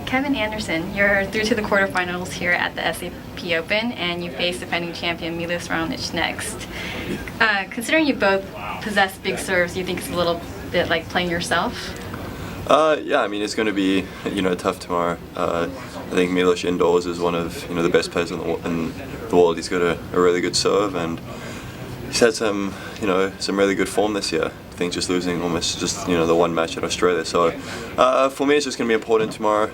Kevin Anderson, you're through to the quarterfinals here at the SAP Open, and you face defending champion Milos Raonic next. Considering you both possess big serves, do you think it's a little bit like playing yourself? Yeah, I mean it's going to be tough tomorrow. I think Milos indoors is one of the best players in the world. He's got a really good serve, and he's had some really good form this year. I think just losing almost just the one match at Australia. So for me, it's just going to be important tomorrow.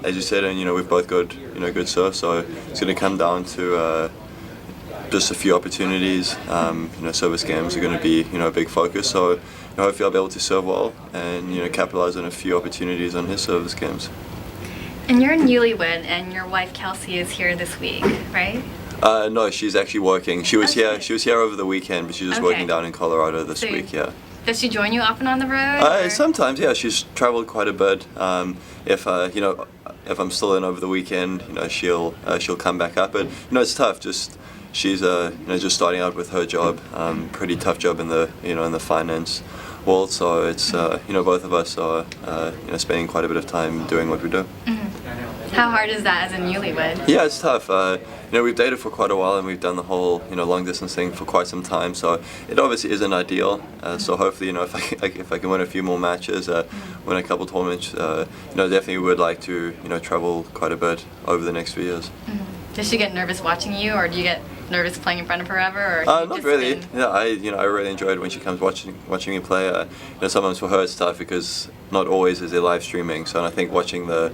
As you said, and we've both got good serve, so it's going to come down to just a few opportunities. Service games are going to be a big focus. So hopefully I'll be able to serve well and capitalize on a few opportunities on his service games. And you're newlywed, and your wife Kelsey is here this week, right? No, she's actually working. She was here. She was here over the weekend, but she's just working down in Colorado this week. Yeah. Does she join you often on the road? Sometimes, yeah. She's traveled quite a bit. If I'm still in over the weekend, she'll come back up. But it's tough. Just she's just starting out with her job. Pretty tough job in the in the finance world. So it's both of us are spending quite a bit of time doing what we do. How hard is that as a newlywed? Yeah, it's tough. We've dated for quite a while, and we've done the whole long distance thing for quite some time. So it obviously isn't ideal. So hopefully, if I can win a few more matches, win a couple tournaments, definitely would like to travel quite a bit over the next few years. Does she get nervous watching you, or do you get nervous playing in front of her ever? Or not really. Yeah, I really enjoy it when she comes watching me play. Sometimes for her it's tough because not always is it live streaming. So I think watching the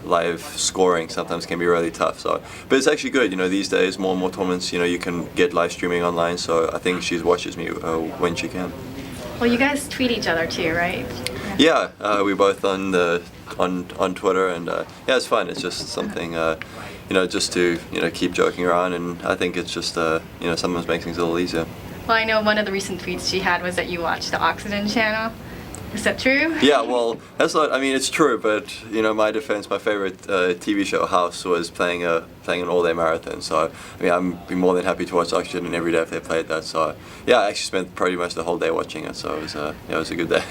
live scoring sometimes can be really tough. So, but it's actually good. These days more and more tournaments you can get live streaming online. So I think she watches me when she can. Well, you guys tweet each other too, right? Yeah, we're both on Twitter, and yeah, it's fun. It's just something just to keep joking around, and I think it's just sometimes makes things a little easier. Well, I know one of the recent tweets she had was that you watched the Oxygen channel. Is that true? Yeah, well, that's not. I mean, it's true, but my defense, my favorite TV show, House, was playing an all-day marathon. So I mean, I'd be more than happy to watch Oxygen every day if they played that. So yeah, I actually spent pretty much the whole day watching it. So it was a good day.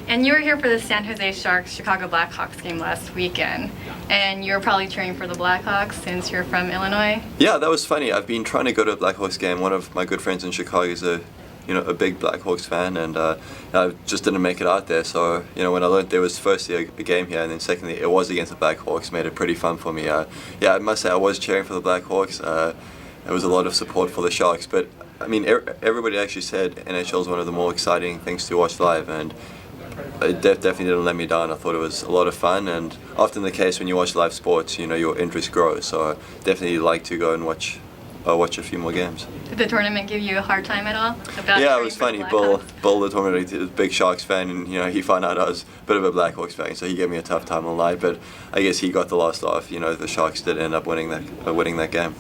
And you were here for the San Jose Sharks Chicago Blackhawks game last weekend, and you're probably cheering for the Blackhawks since you're from Illinois. Yeah, that was funny. I've been trying to go to a Blackhawks game. One of my good friends in Chicago is a big Blackhawks fan, and I just didn't make it out there. So when I learned there was firstly a game here, and then secondly it was against the Blackhawks, made it pretty fun for me. Yeah, I must say I was cheering for the Blackhawks. There was a lot of support for the Sharks, but I mean everybody actually said NHL is one of the more exciting things to watch live, and it definitely didn't let me down. I thought it was a lot of fun, and often the case when you watch live sports, your interest grows. So I definitely like to go and watch a few more games. Did the tournament give you a hard time at all? Yeah, it was funny. Bull, the tournament, he was a big Sharks fan, and he found out I was a bit of a Blackhawks fan, so he gave me a tough time on the night. But I guess he got the last off. The Sharks did end up winning that game.